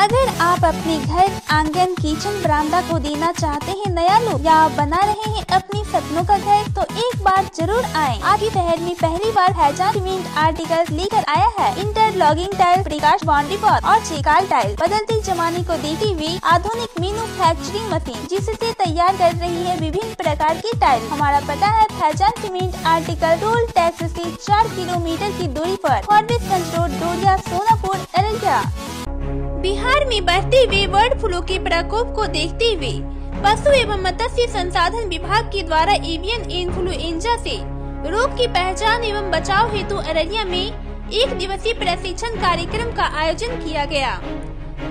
अगर आप अपने घर, आंगन, किचन, बरामदा को देना चाहते हैं नया लुक या बना रहे हैं अपनी सपनों का घर, तो एक बार जरूर आएं। आज की शहर में पहली बार फैजान सीमेंट आर्टिकल्स लेकर आया है interlocking tile, precast boundary wall और चिकाल टाइल। बदलते जमाने को देखते हुए आधुनिक मैन्युफैक्चरिंग मशीन जिससे तैयार कर रही है विभिन्न प्रकार की टाइल। हमारा पता है Faizan cement article toll tax से 4 किलोमीटर की दूरी पर फॉरबिसगंज रोड, डोरिया, सोनापुर, अररिया। बिहार में बढ़ते हुए बर्ड फ्लू के प्रकोप को देखते हुए पशु एवं मत्स्य संसाधन विभाग के द्वारा एवियन इन्फ्लुएंजा से रोग की पहचान एवं बचाव हेतु अररिया में 1 दिवसीय प्रशिक्षण कार्यक्रम का आयोजन किया गया।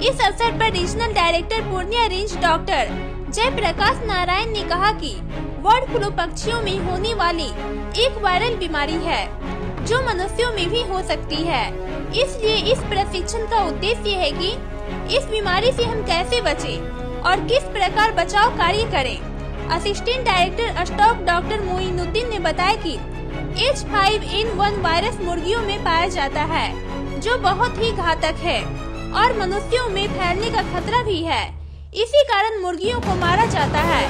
इस अवसर पर regional director Purnia range doctor जय प्रकाश नारायण ने कहा कि बर्ड फ्लू पक्षियों में होने वाली एक वायरल बीमारी है जो मनुष्यों में भी हो सकती है। इसलिए इस प्रशिक्षण का उद्देश्य है कि इस बीमारी से हम कैसे बचें और किस प्रकार बचाव कार्य करें। Assistant director stock doctor Moinuddin ने बताया कि H5N1 वायरस मुर्गियों में पाया जाता है जो बहुत ही घातक है और मनुष्यों में फैलने का खतरा भी है। इसी कारण मुर्गियों को मारा जाता है।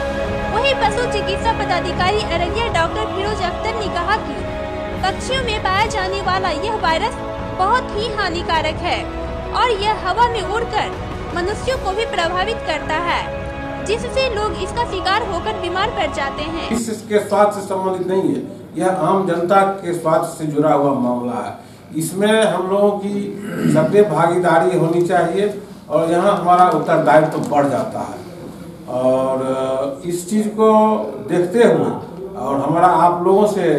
वहीं पशु चिकित्सा पदाधिकारी अररिया डॉक्टर फिरोज अख्तर ने कहा कि पक्षियों में पाया जाने वाला यह वायरस बहुत ही हानिकारक है और यह हवा में उड़कर मनुष्यों को भी प्रभावित करता है, जिससे लोग इसका शिकार होकर बीमार पड़ जाते हैं। इसके स्वास्थ्य से संबंधित नहीं है, यह आम जनता के स्वास्थ्य से जुड़ा हुआ मामला है। इसमें हम लोगों की सक्रिय भागीदारी होनी चाहिए और यहाँ हमारा उत्तरदायित्व तो बढ़ जाता है। और इस चीज को देखते हुए और हमारा आप लोगों से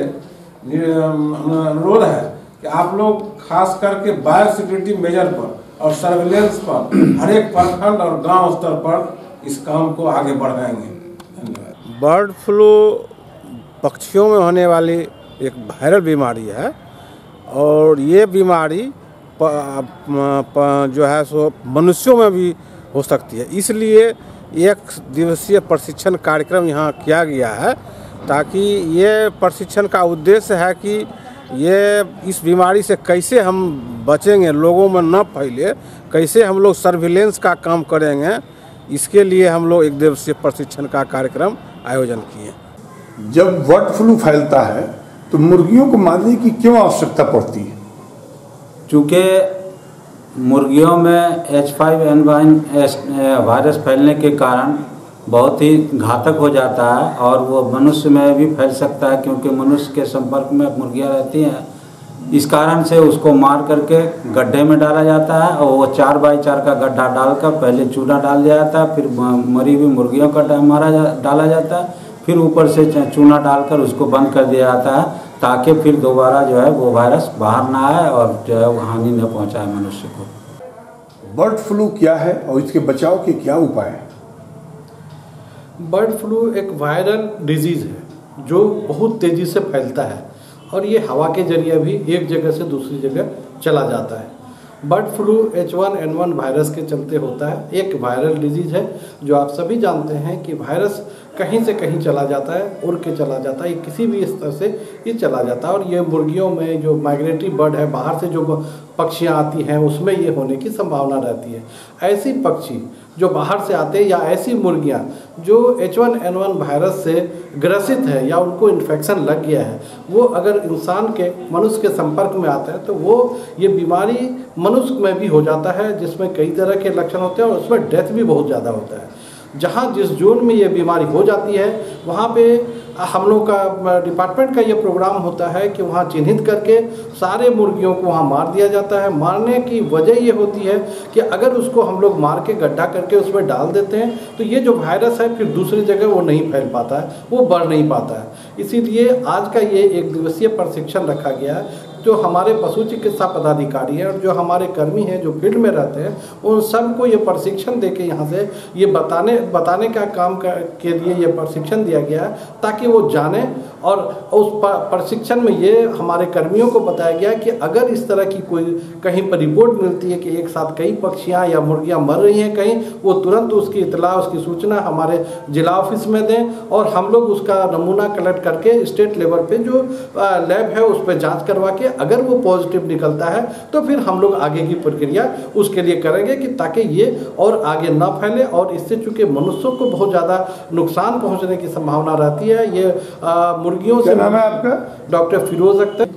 अनुरोध है कि आप लोग खास करके बायोसिक्योरिटी मेजर पर और सर्विलेंस पर हर एक प्रखंड और गांव स्तर पर इस काम को आगे बढ़ाएंगे। बर्ड फ्लू पक्षियों में होने वाली एक वायरल बीमारी है और ये बीमारी जो है सो मनुष्यों में भी हो सकती है। इसलिए 1 दिवसीय प्रशिक्षण कार्यक्रम यहाँ किया गया है ताकि ये प्रशिक्षण का उद्देश्य है कि ये इस बीमारी से कैसे हम बचेंगे, लोगों में न फैले, कैसे हम लोग सर्विलेंस का काम करेंगे। इसके लिए हम लोग 1 दिवसीय प्रशिक्षण का कार्यक्रम आयोजन किए। जब बर्ड फ्लू फैलता है तो मुर्गियों को मारने की क्यों आवश्यकता पड़ती है? चूँकि मुर्गियों में H5N1 वायरस फैलने के कारण बहुत ही घातक हो जाता है और वो मनुष्य में भी फैल सकता है, क्योंकि मनुष्य के संपर्क में मुर्गियाँ रहती हैं। इस कारण से उसको मार करके गड्ढे में डाला जाता है और वो 4x4 का गड्ढा डालकर पहले चूना डाल दिया जाता है, फिर मरी हुई मुर्गियों का डाला जाता है, फिर ऊपर से चूना डालकर उसको बंद कर दिया जाता है ताकि फिर दोबारा जो है वो वायरस बाहर ना आए और जो है वो हानि न पहुँचाए मनुष्य को। बर्ड फ्लू क्या है और इसके बचाव के क्या उपाय हैं? बर्ड फ्लू एक वायरल डिजीज़ है जो बहुत तेज़ी से फैलता है और ये हवा के जरिए भी एक जगह से दूसरी जगह चला जाता है। बर्ड फ्लू H1N1 वायरस के चलते होता है। एक वायरल डिजीज़ है जो आप सभी जानते हैं कि वायरस कहीं से कहीं चला जाता है, उड़ के चला जाता है, किसी भी स्तर से ये चला जाता है और ये मुर्गियों में जो माइग्रेटरी बर्ड है, बाहर से जो पक्षियाँ आती हैं उसमें ये होने की संभावना रहती है। ऐसी पक्षी जो बाहर से आते हैं या ऐसी मुर्गियाँ जो H1N1 वायरस से ग्रसित है या उनको इन्फेक्शन लग गया है, वो अगर इंसान के मनुष्य के संपर्क में आता है तो वो ये बीमारी मनुष्य में भी हो जाता है, जिसमें कई तरह के लक्षण होते हैं और उसमें डेथ भी बहुत ज़्यादा होता है। जहाँ जिस जोन में ये बीमारी हो जाती है वहाँ पे हम लोग का डिपार्टमेंट का ये प्रोग्राम होता है कि वहाँ चिन्हित करके सारे मुर्गियों को वहाँ मार दिया जाता है। मारने की वजह ये होती है कि अगर उसको हम लोग मार के गड्ढा करके उसमें डाल देते हैं तो ये जो वायरस है फिर दूसरी जगह वो नहीं फैल पाता है, वो बढ़ नहीं पाता है। इसीलिए आज का ये 1 दिवसीय प्रशिक्षण रखा गया है। जो हमारे पशु चिकित्सा पदाधिकारी हैं और जो हमारे कर्मी हैं जो फील्ड में रहते हैं, उन सबको ये प्रशिक्षण देके यहाँ से ये बताने का काम के लिए ये प्रशिक्षण दिया गया है ताकि वो जाने और उस प्रशिक्षण में ये हमारे कर्मियों को बताया गया कि अगर इस तरह की कोई कहीं पर रिपोर्ट मिलती है कि एक साथ कई पक्षियां या मुर्गियां मर रही हैं कहीं, वो तुरंत उसकी इतला, उसकी सूचना हमारे जिला ऑफिस में दें और हम लोग उसका नमूना कलेक्ट करके स्टेट लेवल पे जो लैब है उस पर जांच करवा के अगर वो पॉजिटिव निकलता है तो फिर हम लोग आगे की प्रक्रिया उसके लिए करेंगे कि ताकि ये और आगे ना फैले। और इससे चूंकि मनुष्यों को बहुत ज़्यादा नुकसान पहुंचने की संभावना रहती है। ये मुर्गियों से। नाम है आपका? डॉक्टर फिरोज अख्तर।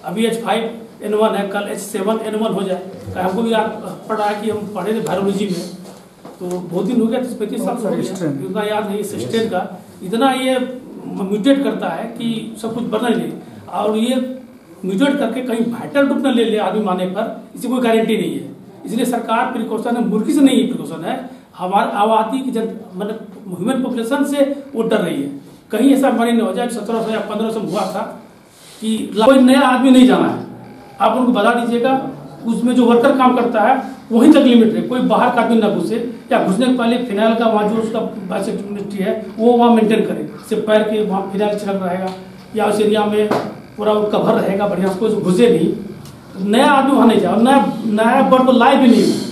अभी H5N1 है, कल H7N1 हो जाए। हमको भी पढ़ रहा है कि हम पढ़े थे वायरोलॉजी में, तो बहुत दिन हो गया, 35 साल हो गया, उतना याद नहीं। इस स्ट्रेन का इतना ये म्यूटेट करता है कि सब कुछ बदल नहीं, और ये म्यूटेट करके कहीं वाइटल रूप न ले ले आदमी माने पर, इसकी कोई गारंटी नहीं है। इसलिए सरकार प्रिकॉशन है, मुर्गी से नहीं प्रिकॉशन है, हमारे आबादी की मतलब ह्यूमन पॉपुलेशन से वो डर रही है कहीं ऐसा मरी नहीं हो जाए। 1700 या 1500 हुआ था कि कोई नया आदमी नहीं जाना है, आप उनको बता दीजिएगा। उसमें जो वर्कर काम करता है वहीं तक लिमिट है, कोई बाहर का आदमी ना घुसे, या घुसने के पहले फिनाइल का वहाँ जो उसका बायोसिक्योरिटी है वो वहाँ मेंटेन करे, सिर्फ पैर के वहाँ फिनाइल छिड़क रहेगा या उस एरिया में पूरा कवर रहेगा बढ़िया, उसको घुसे नहीं, नया आदमी वहाँ नहीं जाए, नया बर्ड को लाए भी नहीं।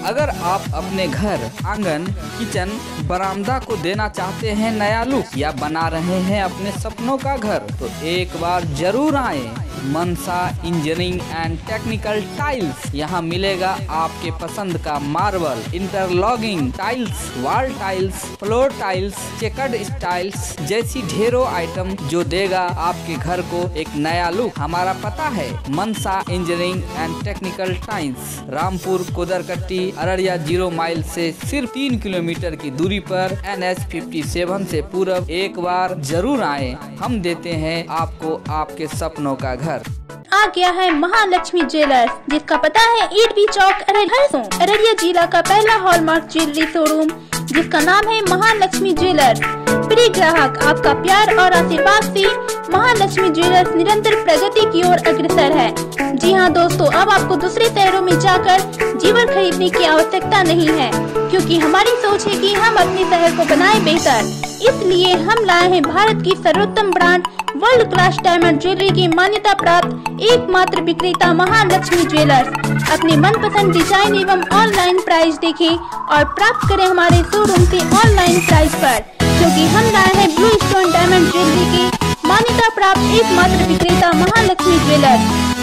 अगर आप अपने घर, आंगन, किचन, बरामदा को देना चाहते हैं नया लुक या बना रहे हैं अपने सपनों का घर, तो एक बार जरूर आए Mansa engineering and technical tiles. यहाँ मिलेगा आपके पसंद का marble, interlocking tiles, wall tiles, floor tiles, checkered tiles जैसी ढेरों आइटम जो देगा आपके घर को एक नया लुक। हमारा पता है Mansa engineering and technical tiles, Rampur Kodarkatti, Araria 0 mile से सिर्फ 3 किलोमीटर की दूरी पर NH 57 से पूर्व। एक बार जरूर आए, हम देते हैं आपको आपके सपनों का घर। आ गया है महालक्ष्मी ज्वेलर्स, जिसका पता है ईटवी चौक अररिया जिला का पहला हॉलमार्क ज्वेलरी शोरूम, जिसका नाम है महालक्ष्मी ज्वेलर्स। प्रिय ग्राहक, आपका प्यार और आशीर्वाद से महालक्ष्मी ज्वेलर्स निरंतर प्रगति की ओर अग्रसर है। जी हाँ दोस्तों, अब आपको दूसरे शहरों में जाकर जीवर खरीदने की आवश्यकता नहीं है, क्योंकि हमारी सोच है कि हम अपने शहर को बनाए बेहतर। इसलिए हम लाए हैं भारत की सर्वोत्तम brand world class diamond jewellery की मान्यता प्राप्त एकमात्र विक्रेता महालक्ष्मी ज्वेलर्स। अपने मनपसंद डिजाइन एवं ऑनलाइन प्राइस देखें और प्राप्त करें हमारे शोरूम से ऑनलाइन प्राइस पर, क्योंकि हम लाए हैं ब्लू स्टोन डायमंड ज्वेलरी की मान्यता प्राप्त एकमात्र विक्रेता महालक्ष्मी ज्वेलर्स।